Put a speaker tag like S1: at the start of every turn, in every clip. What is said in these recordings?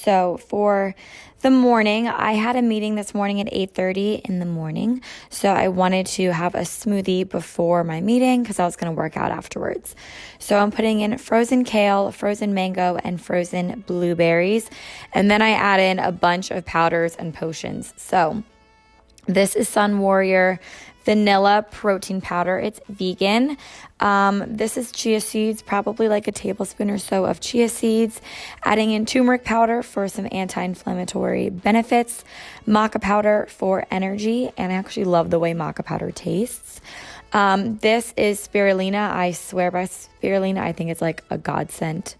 S1: So for the morning, I had a meeting this morning at 8:30 in the morning. So I wanted to have a smoothie before my meeting because I was going to work out afterwards. So I'm putting in frozen kale, frozen mango, and frozen blueberries. And then I add in a bunch of powders and potions. So this is Sun Warrior vanilla protein powder. It's vegan. This is chia seeds, probably like a tablespoon or so of chia seeds. Adding in turmeric powder for some anti-inflammatory benefits. Maca powder for energy. And I actually love the way maca powder tastes. This is spirulina. I swear by spirulina. I think it's like a godsend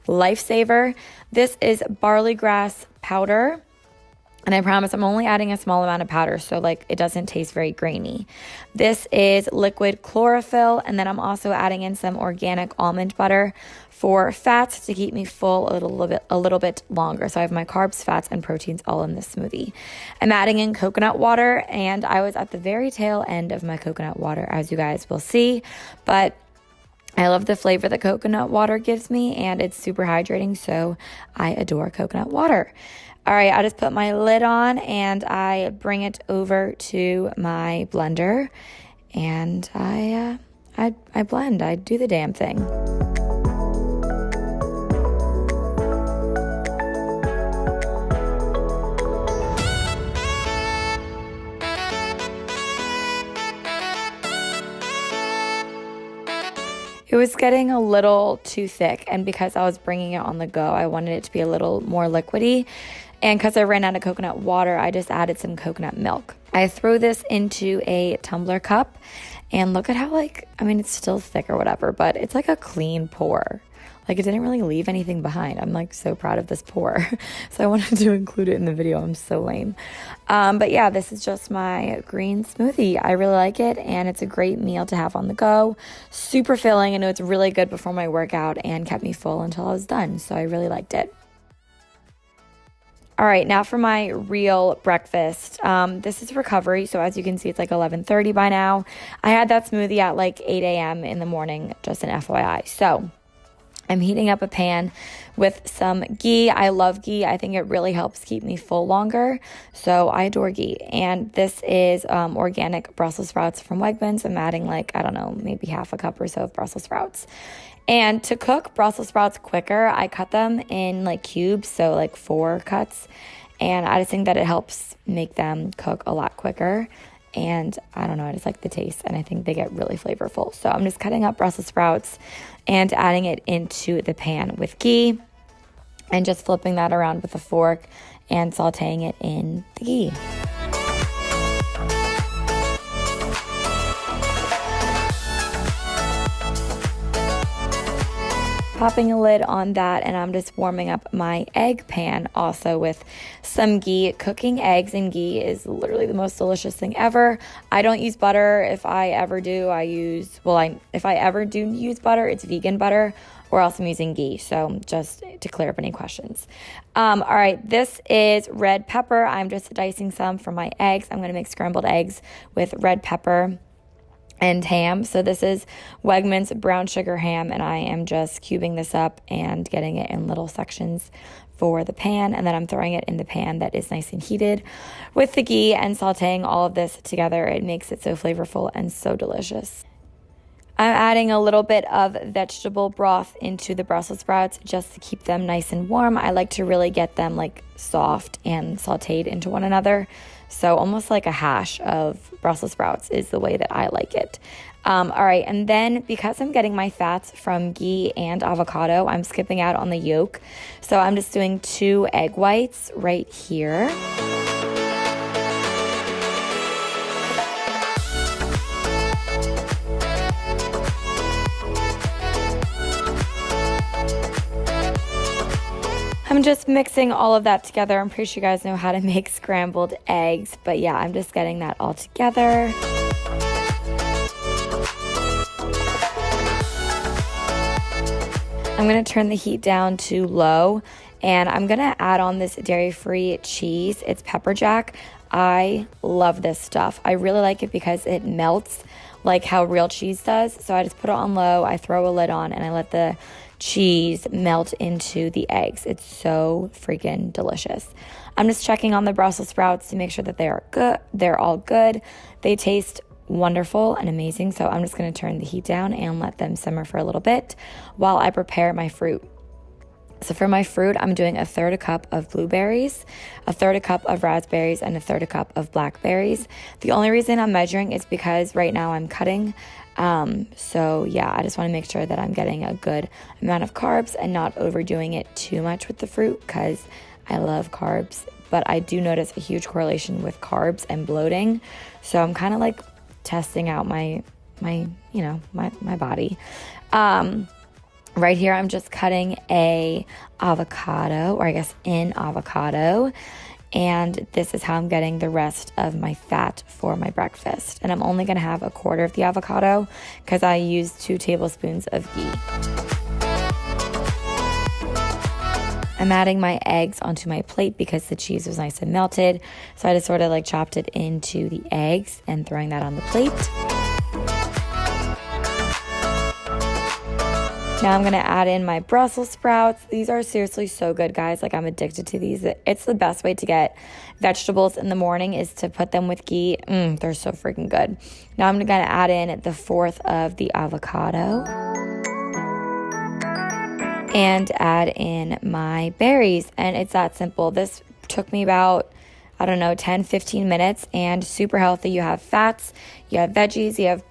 S1: lifesaver. This is barley grass powder. And I promise I'm only adding a small amount of powder, so like it doesn't taste very grainy. This is liquid chlorophyll, and then I'm also adding in some organic almond butter for fats to keep me full a little bit longer. So I have my carbs, fats, and proteins all in this smoothie. I'm adding in coconut water, and I was at the very tail end of my coconut water, as you guys will see, but I love the flavor that coconut water gives me, and it's super hydrating, so I adore coconut water. All right, I just put my lid on and I bring it over to my blender and I blend. I do the damn thing. It was getting a little too thick, and because I was bringing it on the go, I wanted it to be a little more liquidy. And because I ran out of coconut water, I just added some coconut milk. I throw this into a tumbler cup, and look at how it's still thick or whatever, but it's like a clean pour. Like it didn't really leave anything behind. I'm like so proud of this pour. So I wanted to include it in the video. I'm so lame. But yeah, this is just my green smoothie. I really like it, and it's a great meal to have on the go. Super filling. I know it's really good before my workout and kept me full until I was done. So I really liked it. All right, now for my real breakfast. This is recovery, so as you can see, it's like 11:30 by now. I had that smoothie at like 8 a.m. in the morning, just an FYI. So I'm heating up a pan with some ghee. I love ghee. I think it really helps keep me full longer, so I adore ghee. And this is organic Brussels sprouts from Wegmans. I'm adding maybe half a cup or so of Brussels sprouts. And to cook Brussels sprouts quicker, I cut them in like cubes, so like 4 cuts. And I just think that it helps make them cook a lot quicker. And I don't know, I just like the taste, and I think they get really flavorful. So I'm just cutting up Brussels sprouts and adding it into the pan with ghee and just flipping that around with a fork and sauteing it in the ghee. Popping a lid on that, and I'm just warming up my egg pan also with some ghee. Cooking eggs in ghee is literally the most delicious thing ever. I don't use butter. If I ever do, if I ever do use butter, it's vegan butter, or else I'm using ghee. So just to clear up any questions. All right, this is red pepper. I'm just dicing some for my eggs. I'm going to make scrambled eggs with red pepper and ham. So this is Wegmans brown sugar ham, and I am just cubing this up and getting it in little sections for the pan, and then I'm throwing it in the pan that is nice and heated with the ghee and sauteing all of this together. It makes it so flavorful and so delicious. I'm adding a little bit of vegetable broth into the Brussels sprouts just to keep them nice and warm. I like to really get them like soft and sauteed into one another. So almost like a hash of Brussels sprouts is the way that I like it. All right, and then because I'm getting my fats from ghee and avocado, I'm skipping out on the yolk. So I'm just doing 2 egg whites right here. I'm just mixing all of that together. I'm pretty sure you guys know how to make scrambled eggs, but yeah, I'm just getting that all together. I'm going to turn the heat down to low, and I'm going to add on this dairy-free cheese. It's pepper jack. I love this stuff. I really like it because it melts like how real cheese does. So I just put it on low, I throw a lid on, and I let the cheese melt into the eggs. It's so freaking delicious. I'm just checking on the Brussels sprouts to make sure that they are good. They're all good. They taste wonderful and amazing. So I'm just going to turn the heat down and let them simmer for a little bit while I prepare my fruit. So for my fruit, I'm doing 1/3 cup of blueberries, 1/3 cup of raspberries, and 1/3 cup of blackberries. The only reason I'm measuring is because right now I'm cutting. So yeah, I just want to make sure that I'm getting a good amount of carbs and not overdoing it too much with the fruit, because I love carbs, but I do notice a huge correlation with carbs and bloating. So I'm kind of like testing out my body. Right here, I'm just cutting a avocado, or I guess an avocado. And this is how I'm getting the rest of my fat for my breakfast. And I'm only going to have 1/4 of the avocado because I use 2 tablespoons of ghee. I'm adding my eggs onto my plate because the cheese was nice and melted. So I just sort of like chopped it into the eggs and throwing that on the plate. Now I'm going to add in my Brussels sprouts. These are seriously so good, guys. Like, I'm addicted to these. It's the best way to get vegetables in the morning is to put them with ghee. They're so freaking good. Now I'm going to add in the 1/4 of the avocado and add in my berries. And it's that simple. This took me about, 10-15 minutes, and super healthy. You have fats, you have veggies, you have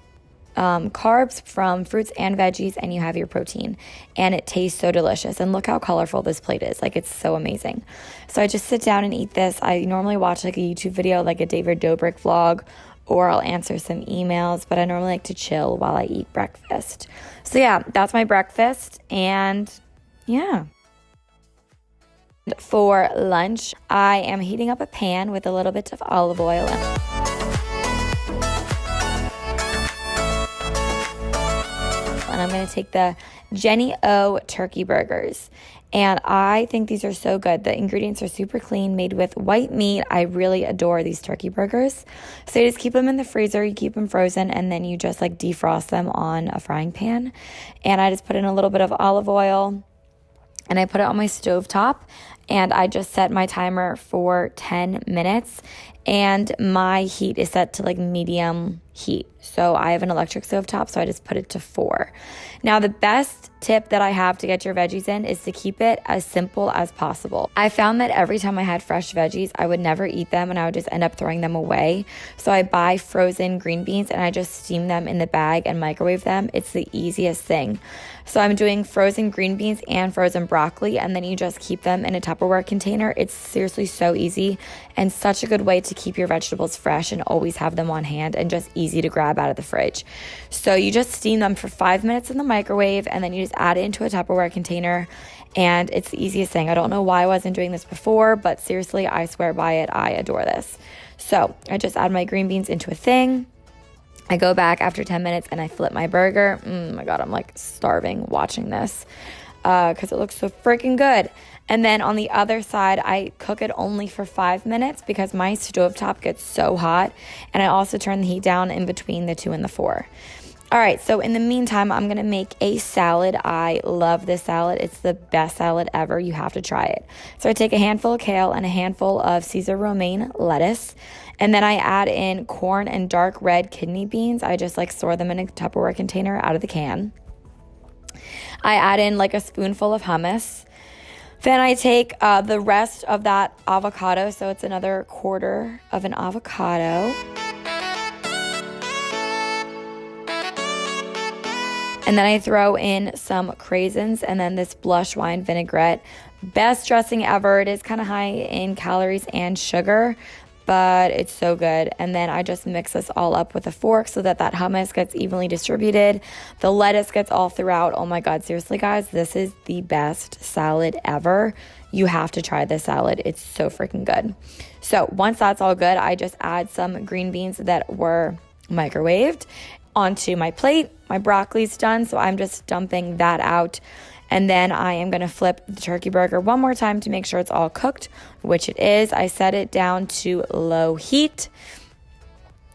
S1: carbs from fruits and veggies, and you have your protein, and it tastes so delicious. And look how colorful this plate is. Like, it's so amazing. So I just sit down and eat this. I normally watch like a YouTube video, like a David Dobrik vlog, or I'll answer some emails, but I normally like to chill while I eat breakfast. So yeah, that's my breakfast. And yeah, for lunch, I am heating up a pan with a little bit of olive oil. And I'm going to take the Jenny O turkey burgers. And I think these are so good. The ingredients are super clean, made with white meat. I really adore these turkey burgers. So you just keep them in the freezer, you keep them frozen, and then you just like defrost them on a frying pan. And I just put in a little bit of olive oil, and I put it on my stovetop, and I just set my timer for 10 minutes. And my heat is set to like medium heat. So I have an electric stovetop, so I just put it to 4. Now, the best tip that I have to get your veggies in is to keep it as simple as possible. I found that every time I had fresh veggies, I would never eat them, and I would just end up throwing them away. So I buy frozen green beans, and I just steam them in the bag and microwave them. It's the easiest thing. So I'm doing frozen green beans and frozen broccoli, and then you just keep them in a Tupperware container. It's seriously so easy and such a good way to keep your vegetables fresh and always have them on hand and just easy to grab out of the fridge. So you just steam them for 5 minutes in the microwave, and then you just add it into a Tupperware container, and it's the easiest thing. I don't know why I wasn't doing this before, but seriously, I swear by it. I adore this. So I just add my green beans into a thing. I go back after 10 minutes and I flip my burger. My God, I'm like starving watching this because it looks so freaking good. And then on the other side, I cook it only for 5 minutes because my stovetop gets so hot. And I also turn the heat down in between the 2 and the 4. All right, so in the meantime, I'm going to make a salad. I love this salad. It's the best salad ever. You have to try it. So I take a handful of kale and a handful of Caesar romaine lettuce. And then I add in corn and dark red kidney beans. I just like store them in a Tupperware container out of the can. I add in like a spoonful of hummus. Then I take the rest of that avocado. So it's another 1/4 of an avocado. And then I throw in some craisins and then this blush wine vinaigrette. Best dressing ever. It is kind of high in calories and sugar, but it's so good. And then I just mix this all up with a fork so that hummus gets evenly distributed. The lettuce gets all throughout. Oh my God, seriously guys, this is the best salad ever. You have to try this salad. It's so freaking good. So once that's all good, I just add some green beans that were microwaved onto my plate. My broccoli's done, so I'm just dumping that out. And then I am going to flip the turkey burger one more time to make sure it's all cooked, which it is. I set it down to low heat.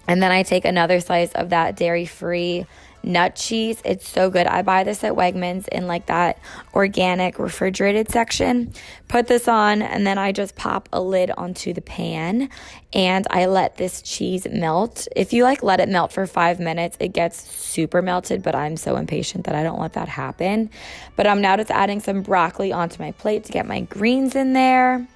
S1: And then I take another slice of that dairy-free nut cheese. It's so good. I buy this at Wegmans in like that organic refrigerated section. Put this on, and then I just pop a lid onto the pan and I let this cheese melt. If you like let it melt for 5 minutes, it gets super melted, but I'm so impatient that I don't let that happen. But I'm now just adding some broccoli onto my plate to get my greens in there.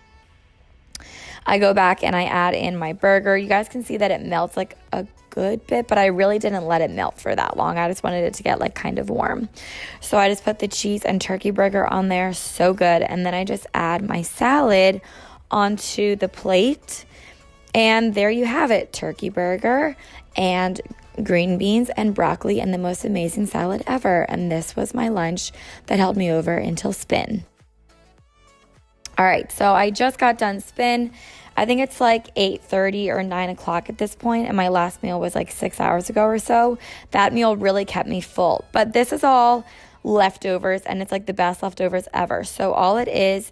S1: I go back and I add in my burger. You guys can see that it melts like a good bit, but I really didn't let it melt for that long. I just wanted it to get like kind of warm. So I just put the cheese and turkey burger on there. So good. And then I just add my salad onto the plate. And there you have it. Turkey burger and green beans and broccoli and the most amazing salad ever. And this was my lunch that held me over until spin. All right, so I just got done spin. I think it's like 8:30 or 9 o'clock at this point, and my last meal was like 6 hours ago or so. That meal really kept me full. But this is all leftovers, and it's like the best leftovers ever. So all it is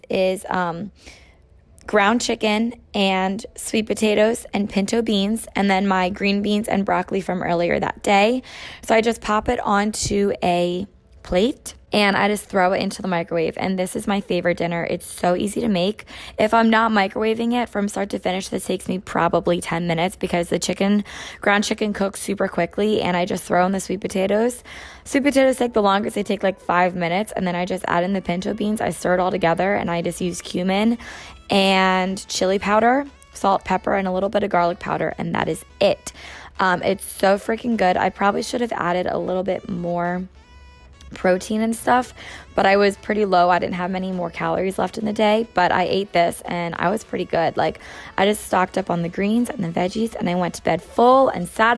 S1: ground chicken and sweet potatoes and pinto beans, and then my green beans and broccoli from earlier that day. So I just pop it onto a plate and I just throw it into the microwave. And this is my favorite dinner. It's so easy to make. If I'm not microwaving it from start to finish, this takes me probably 10 minutes because the ground chicken cooks super quickly, and I just throw in the sweet potatoes. Sweet potatoes take the longest. They take like 5 minutes, and then I just add in the pinto beans. I stir it all together, and I just use cumin and chili powder, salt, pepper, and a little bit of garlic powder, and that is it. It's so freaking good. I probably should have added a little bit more protein and stuff, but I was pretty low. I didn't have many more calories left in the day, but I ate this and I was pretty good. Like, I just stocked up on the greens and the veggies, and I went to bed full and satisfied.